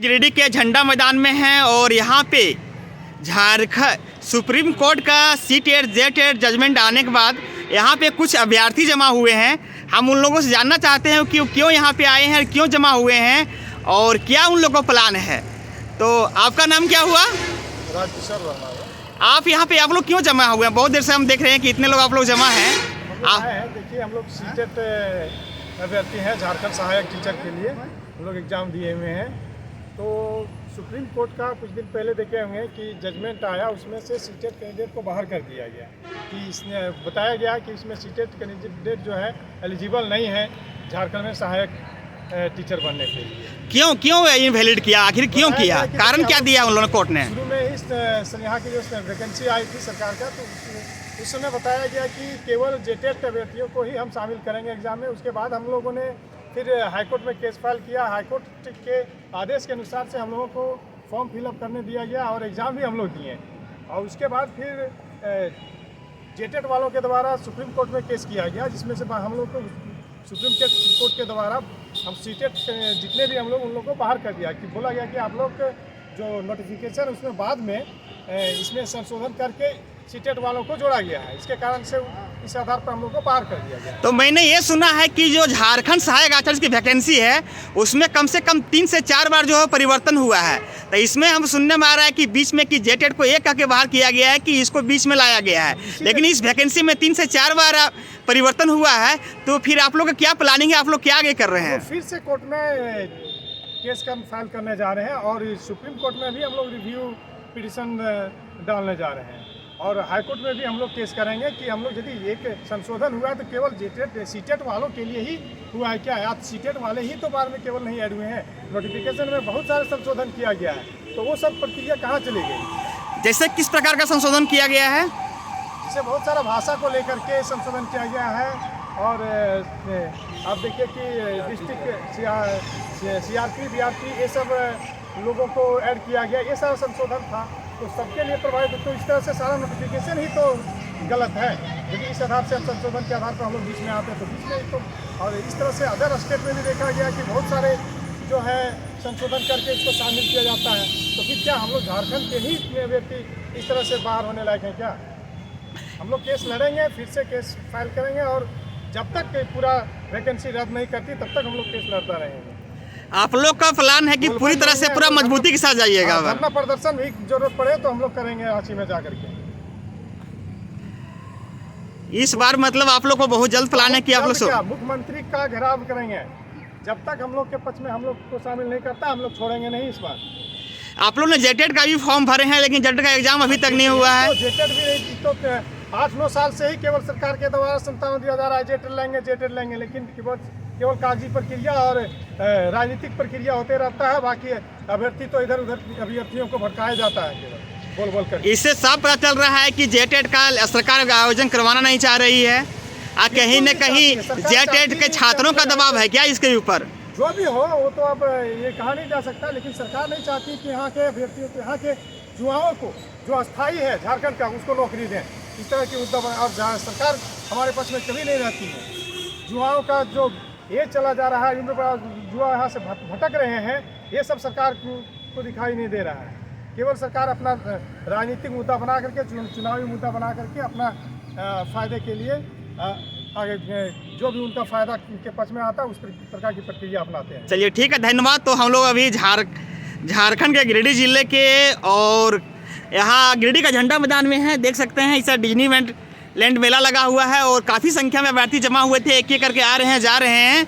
गिरिडीह के झंडा मैदान में हैं और यहाँ पे झारखंड सुप्रीम कोर्ट का CTET JTET जजमेंट आने के बाद यहाँ पे कुछ अभ्यर्थी जमा हुए हैं। हम उन लोगों से जानना चाहते हैं कि क्यों यहाँ पे आए हैं, क्यों जमा हुए हैं और क्या उन लोगों का प्लान है। तो आपका नाम क्या हुआ? आप यहाँ पे आप लोग क्यों जमा हुए हैं? बहुत देर से हम देख रहे हैं कि इतने लोग आप लोग जमा हैं। देखिए, हम लोग CTET अभ्यर्थी हैं झारखंड सहायक टीचर के लिए। हम लोग एग्ज़ाम दिए हुए हैं। तो सुप्रीम कोर्ट का कुछ दिन पहले देखे होंगे कि जजमेंट आया, उसमें से CTET कैंडिडेट को बाहर कर दिया गया कि इसने बताया गया कि इसमें CTET कैंडिडेट जो है एलिजिबल नहीं है झारखंड में सहायक टीचर बनने के लिए। क्यों इनवैलिड किया? आखिर क्यों किया? कारण क्या दिया उन लोगों ने कोर्ट ने? शुरू में ही यहाँ की जो वैकेंसी आई थी सरकार का, तो उस समय बताया गया कि केवल JTET अभ्यर्थियों को ही हम शामिल करेंगे एग्जाम में। उसके बाद हम लोगों ने फिर हाईकोर्ट में केस फाइल किया। हाईकोर्ट के आदेश के अनुसार से हम लोगों को फॉर्म फिलअप करने दिया गया और एग्ज़ाम भी हम लोग दिए। और उसके बाद फिर JTET वालों के द्वारा सुप्रीम कोर्ट में केस किया गया, जिसमें से हम लोग को सुप्रीम कोर्ट के द्वारा हम CTET जितने भी हम लोग उन लोग को बाहर कर दिया कि बोला गया कि आप लोग जो नोटिफिकेशन उसमें बाद में इसमें संशोधन करके CTET वालों को जोड़ा गया है। इसके कारण से इस आधार पर हम लोग को बाहर कर दिया गया। तो मैंने ये सुना है कि जो झारखंड सहायक आचार्य की वैकेंसी है उसमें कम से कम 3 से 4 बार जो है परिवर्तन हुआ है। तो इसमें हम सुनने में आ रहा है कि बीच में कि JTET को एक करके बाहर किया गया है कि इसको बीच में लाया गया है, लेकिन इस वैकेंसी में 3 से 4 बार परिवर्तन हुआ है। तो फिर आप लोग का क्या प्लानिंग है? आप लोग क्या आगे कर रहे हैं? तो फिर से कोर्ट में केस फाइल करने जा रहे हैं और सुप्रीम कोर्ट में भी हम लोग रिव्यू पिटिशन डालने जा रहे हैं और हाईकोर्ट में भी हम लोग केस करेंगे कि हम लोग यदि एक संशोधन हुआ है तो केवल CTET वालों के लिए ही हुआ है क्या? आप CTET वाले ही तो बार में केवल नहीं ऐड हुए हैं। नोटिफिकेशन में बहुत सारे संशोधन किया गया है, तो वो सब प्रक्रिया कहाँ चली गई? जैसे किस प्रकार का संशोधन किया गया है? जैसे बहुत सारा भाषा को लेकर के संशोधन किया गया है और आप देखिए कि डिस्ट्रिक्ट CRP BRP ये सब लोगों को ऐड किया गया, ये सारा संशोधन था। तो सबके लिए प्रभावित, तो इस तरह से सारा नोटिफिकेशन ही तो गलत है। यदि इस आधार से हम संशोधन के आधार पर हम लोग बीच में आते हैं तो बीच में ही तो, और इस तरह से अदर स्टेट में भी देखा गया कि बहुत सारे जो है संशोधन करके इसको शामिल किया जाता है। तो फिर क्या हम लोग झारखंड के ही व्यक्ति इस तरह से बाहर होने लायक हैं क्या? हम लोग केस लड़ेंगे, फिर से केस फाइल करेंगे और जब तक पूरा वैकेंसी रद्द नहीं करती तब तक हम लोग केस लड़ता रहेंगे। आप लोग का प्लान है कि पूरी तरह से पूरा मजबूती के साथ जाइएगा? धरना प्रदर्शन भी जरूरत पड़े तो हम लोग करेंगे रांची में जाकर के। इस बार मतलब आप लोग को बहुत जल्द प्लान है कि आप लोग मुख्यमंत्री का घेराव करेंगे। जब तक हम लोग के पक्ष में हम लोग को शामिल नहीं करता हम लोग छोड़ेंगे नहीं इस बार। आप लोग ने JTET का भी फॉर्म भरे हैं, लेकिन JTET का एग्जाम अभी तक नहीं हुआ है। तो JTET भी नहीं, तो 8-9 साल से ही केवल सरकार के द्वारा संतावन दिया जा रहा है JTET लेंगे, लेकिन केवल कागजी प्रक्रिया और राजनीतिक प्रक्रिया होते रहता है। बाकी अभ्यर्थी तो इधर उधर अभ्यर्थियों को भटकाया जाता है केवल बोल कर। इससे साफ पता चल रहा है कि JTET का सरकार का आयोजन करवाना नहीं चाह रही है। कहीं न कहीं JTET के छात्रों का दबाव है क्या इसके ऊपर? जो भी हो वो तो अब ये कहा नहीं जा सकता, लेकिन सरकार नहीं चाहती कि यहाँ के अभ्यर्थियों को, यहाँ के युवाओं को जो अस्थायी है झारखंड का, उसको नौकरी दें। इस तरह की मुद्दा और सरकार हमारे पक्ष में कभी नहीं रहती है। युवाओं का जो ये चला जा रहा है, युवा यहाँ से भटक रहे हैं, ये सब सरकार को दिखाई नहीं दे रहा है। केवल सरकार अपना राजनीतिक मुद्दा बना करके, चुनावी मुद्दा बना करके अपना फायदे के लिए आगे जो भी उनका फायदा उनके पक्ष में आता है उस प्रकार की प्रक्रिया अपनाते हैं। चलिए ठीक है, धन्यवाद। तो हम लोग अभी झारखंड के गिरिडीह जिले के और यहाँ गिरिडीह का झंडा मैदान में है। देख सकते हैं इस डिज्नीलैंड मेला लगा हुआ है और काफ़ी संख्या में अभ्यर्थी जमा हुए थे। एक एक करके आ रहे हैं, जा रहे हैं।